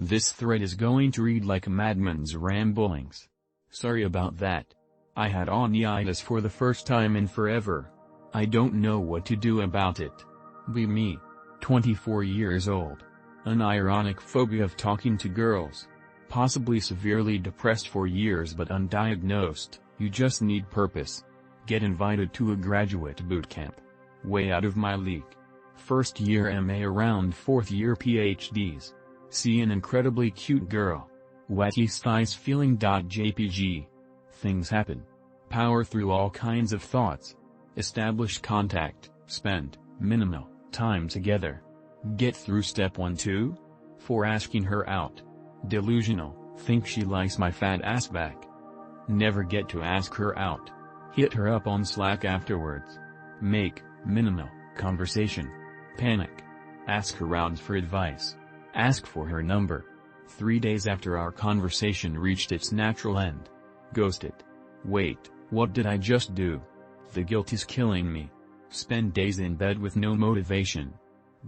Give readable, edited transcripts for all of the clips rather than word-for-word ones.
This thread is going to read like a madman's ramblings. Sorry about that. I had onitis for the first time in forever. I don't know what to do about it. Be me. 24 years old. An ironic phobia of talking to girls. Possibly severely depressed for years but undiagnosed. You just need purpose. Get invited to a graduate boot camp. Way out of my league. First year MA around fourth year PhDs. See an incredibly cute girl. Wetty thighs feeling.jpg. Things happen. Power through all kinds of thoughts. Establish contact, spend minimal time together. Get through step 1-2? For asking her out. Delusional, think she likes my fat ass back. Never get to ask her out. Hit her up on Slack afterwards. Make minimal conversation. Panic. Ask her out for advice. Ask for her number. 3 days after our conversation reached its natural end. Ghost it. Wait, what did I just do? The guilt is killing me. Spend days in bed with no motivation.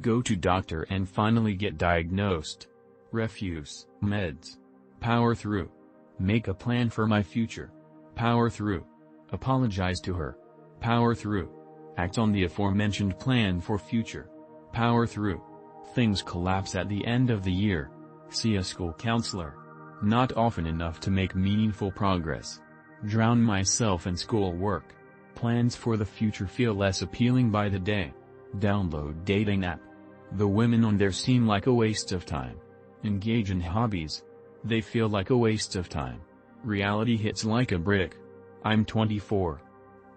Go to doctor and finally get diagnosed. Refuse meds. Power through. Make a plan for my future. Power through. Apologize to her. Power through. Act on the aforementioned plan for future. Power through. Things collapse at the end of the year. See a school counselor. Not often enough to make meaningful progress. Drown myself in school work. Plans for the future feel less appealing by the day. Download dating app. The women on there seem like a waste of time. Engage in hobbies. They feel like a waste of time. Reality hits like a brick. I'm 24.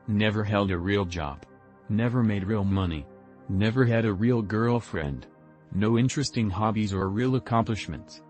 Never held a real job. Never made real money. Never had a real girlfriend. No interesting hobbies or real accomplishments.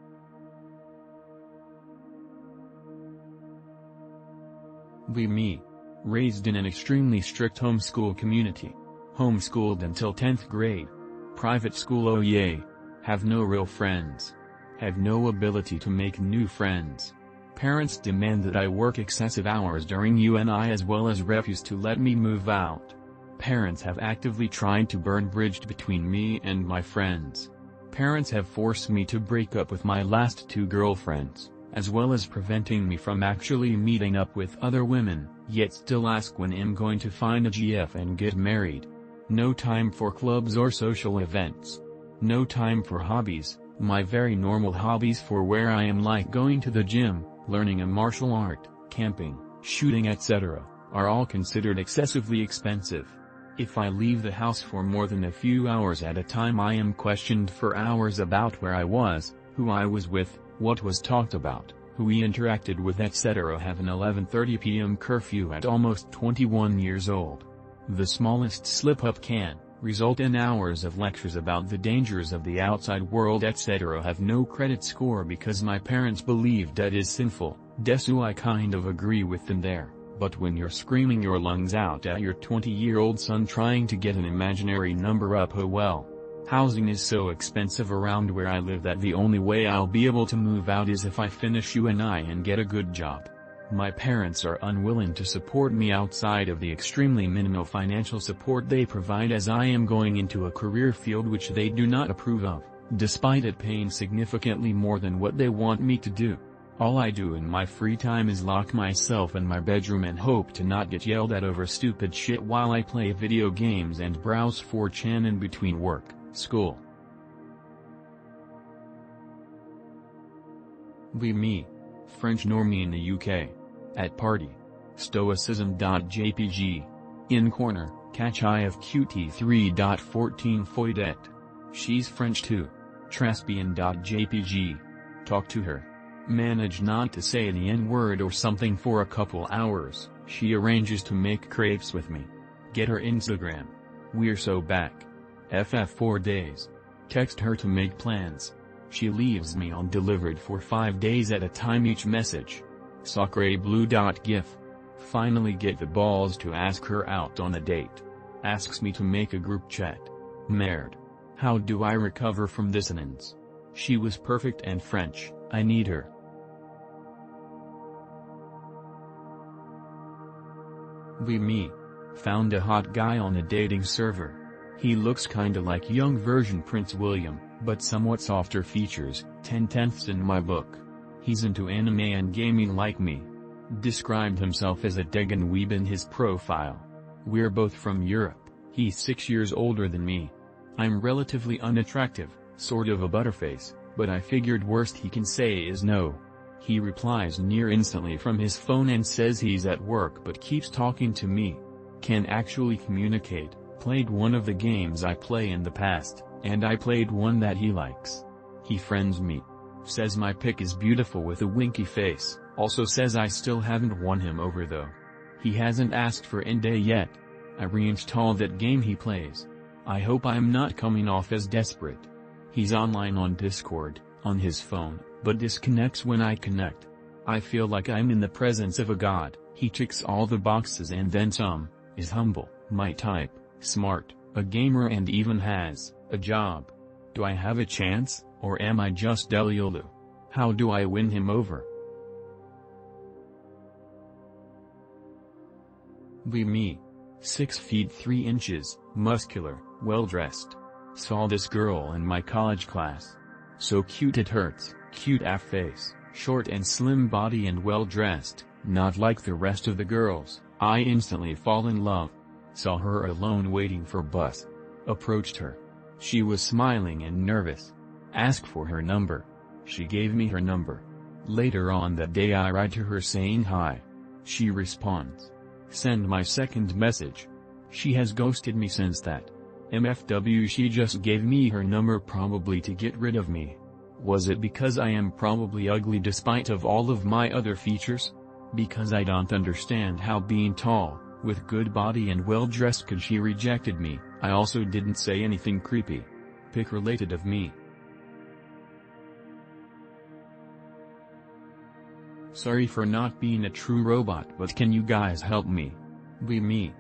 Be me. Raised in an extremely strict homeschool community. Homeschooled until 10th grade. Private school, oh yay. Have no real friends. Have no ability to make new friends. Parents demand that I work excessive hours during UNI as well as refuse to let me move out. Parents have actively tried to burn bridge between me and my friends. Parents have forced me to break up with my last 2 girlfriends, as well as preventing me from actually meeting up with other women, yet still ask when I'm going to find a GF and get married. No time for clubs or social events. No time for hobbies, my very normal hobbies for where I am, like going to the gym, learning a martial art, camping, shooting etc., are all considered excessively expensive. If I leave the house for more than a few hours at a time, I am questioned for hours about where I was, who I was with, what was talked about, who we interacted with etc. Have an 11:30 p.m. curfew at almost 21 years old. The smallest slip-up can result in hours of lectures about the dangers of the outside world etc. Have no credit score because my parents believe that is sinful. Desu, I kind of agree with them there, but when you're screaming your lungs out at your 20-year-old son trying to get an imaginary number up, oh well. Housing is so expensive around where I live that the only way I'll be able to move out is if I finish UNI and get a good job. My parents are unwilling to support me outside of the extremely minimal financial support they provide, as I am going into a career field which they do not approve of, despite it paying significantly more than what they want me to do. All I do in my free time is lock myself in my bedroom and hope to not get yelled at over stupid shit while I play video games and browse 4chan in between work, school. Be me. French normie in the UK. At party. Stoicism.jpg. In corner, catch eye of QT3.14 foidet. She's French too. Traspian.jpg. Talk to her. Manage not to say the N-word or something for a couple hours. She arranges to make crepes with me. Get her Instagram. We're so back. FF 4 days. Text her to make plans. She leaves me undelivered for 5 days at a time each message. Sacreblue.gif. Finally get the balls to ask her out on a date. Asks me to make a group chat. Merde. How do I recover from dissonance? She was perfect and French, I need her. Be me. Found a hot guy on a dating server. He looks kinda like young version Prince William, but somewhat softer features, 10/10ths in my book. He's into anime and gaming like me. Described himself as a Degan weeb in his profile. We're both from Europe, he's 6 years older than me. I'm relatively unattractive, sort of a butterface, but I figured worst he can say is no. He replies near instantly from his phone and says he's at work but keeps talking to me. Can actually communicate, played one of the games I play in the past, and I played one that he likes. He friends me. Says my pic is beautiful with a winky face, also says I still haven't won him over though. He hasn't asked for end day yet. I reinstall that game he plays. I hope I'm not coming off as desperate. He's online on Discord, on his phone, but disconnects when I connect. I feel like I'm in the presence of a god. He ticks all the boxes and then some, is humble, my type, smart, a gamer and even has a job. Do I have a chance, or am I just Delulu? How do I win him over? Me. 6 feet 3 inches, muscular, well-dressed. Saw this girl in my college class. So cute it hurts, cute AF face, short and slim body and well-dressed, not like the rest of the girls. I instantly fall in love. Saw her alone waiting for bus. Approached her. She was smiling and nervous. Asked for her number. She gave me her number. Later on that day I write to her saying hi. She responds. Send my second message. She has ghosted me since that. MFW, she just gave me her number probably to get rid of me. Was it because I am probably ugly despite of all of my other features? Because I don't understand how being tall, with good body and well-dressed could she rejected me. I also didn't say anything creepy. Pic related of me. Sorry for not being a true robot, but can you guys help me? Me.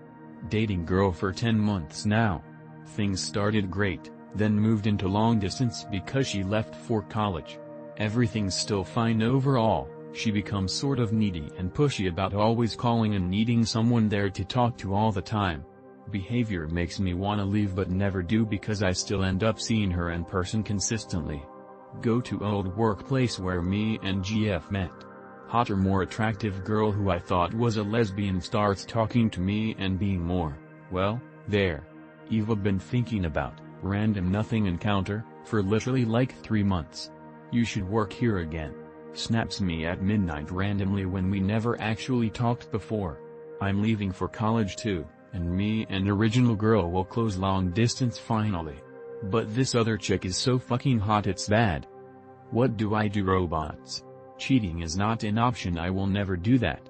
Dating girl for 10 months now. Things started great, then moved into long distance because she left for college. Everything's still fine overall. She becomes sort of needy and pushy about always calling and needing someone there to talk to all the time. Behavior makes me wanna leave but never do because I still end up seeing her in person consistently. Go to old workplace where me and GF met. Hotter, more attractive girl who I thought was a lesbian starts talking to me and being more, well, there. Eva been thinking about, random nothing encounter, for literally like 3 months. You should work here again. Snaps me at midnight randomly when we never actually talked before. I'm leaving for college too, and me and original girl will close long distance finally. But this other chick is so fucking hot it's bad. What do I do, robots? Cheating is not an option, I will never do that.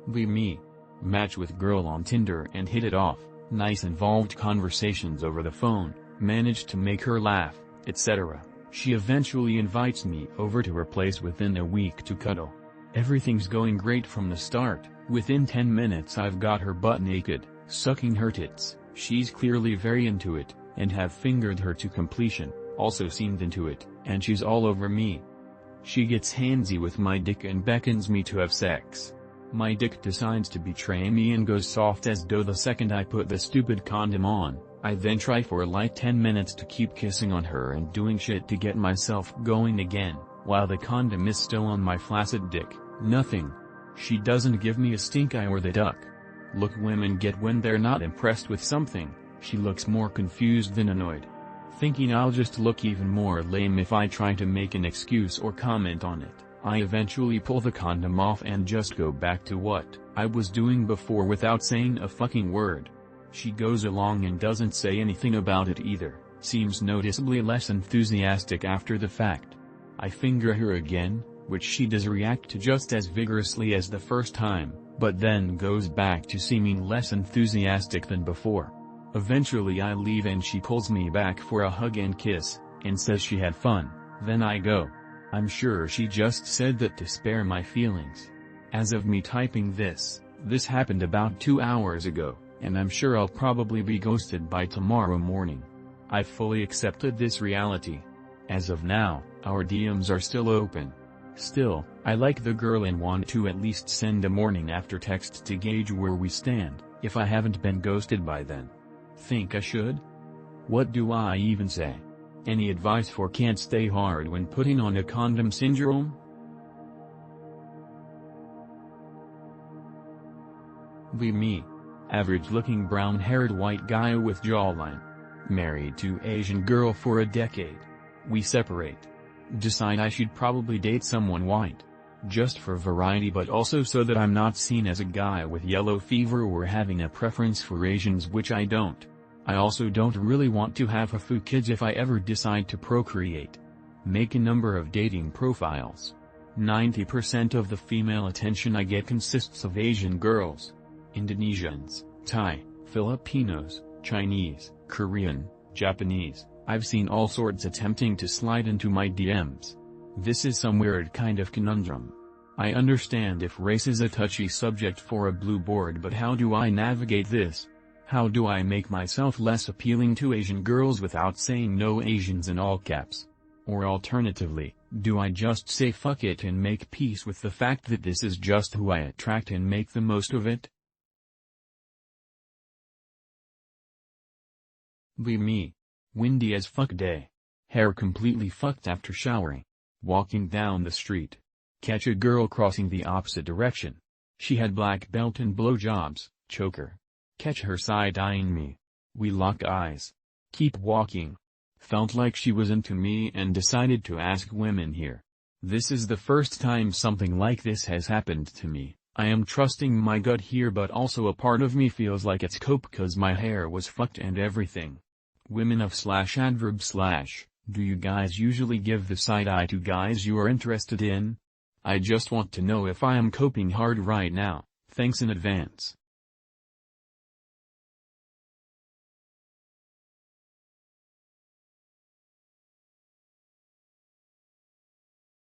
Me. Match with girl on Tinder and hit it off, nice involved conversations over the phone, managed to make her laugh, etc. She eventually invites me over to her place within a week to cuddle. Everything's going great from the start. Within 10 minutes I've got her butt naked, sucking her tits. She's clearly very into it, and have fingered her to completion, also seemed into it, and she's all over me. She gets handsy with my dick and beckons me to have sex. My dick decides to betray me and goes soft as dough the second I put the stupid condom on. I then try for like 10 minutes to keep kissing on her and doing shit to get myself going again, while the condom is still on my flaccid dick. Nothing. She doesn't give me a stink eye or the duck look women get when they're not impressed with something. She looks more confused than annoyed. Thinking I'll just look even more lame if I try to make an excuse or comment on it, I eventually pull the condom off and just go back to what I was doing before without saying a fucking word. She goes along and doesn't say anything about it either, seems noticeably less enthusiastic after the fact. I finger her again, which she does react to just as vigorously as the first time, but then goes back to seeming less enthusiastic than before. Eventually I leave and she pulls me back for a hug and kiss, and says she had fun. Then I go. I'm sure she just said that to spare my feelings. As of me typing this happened about 2 hours ago, and I'm sure I'll probably be ghosted by tomorrow morning. I fully accepted this reality. As of now, our DMs are still open. Still, I like the girl and want to at least send a morning after text to gauge where we stand, if I haven't been ghosted by then. Think I should? What do I even say? Any advice for can't stay hard when putting on a condom syndrome? Me. Average-looking brown-haired white guy with jawline. Married to Asian girl for a decade. We separate. Decide I should probably date someone white. Just for variety, but also so that I'm not seen as a guy with yellow fever or having a preference for Asians, which I don't. I also don't really want to have a few kids if I ever decide to procreate. Make a number of dating profiles. 90% of the female attention I get consists of Asian girls. Indonesians, Thai, Filipinos, Chinese, Korean, Japanese. I've seen all sorts attempting to slide into my DMs. This is some weird kind of conundrum. I understand if race is a touchy subject for a blue board, but how do I navigate this? How do I make myself less appealing to Asian girls without saying no Asians in all caps? Or alternatively, do I just say fuck it and make peace with the fact that this is just who I attract and make the most of it? Me. Windy as fuck day. Hair completely fucked after showering. Walking down the street. Catch a girl crossing the opposite direction. She had black belt and blowjobs, choker. Catch her side-eyeing me. We lock eyes. Keep walking. Felt like she was into me and decided to ask women here. This is the first time something like this has happened to me. I am trusting my gut here, but also a part of me feels like it's cope cause my hair was fucked and everything. Women of /adverb/, do you guys usually give the side eye to guys you are interested in? I just want to know if I am coping hard right now. Thanks in advance.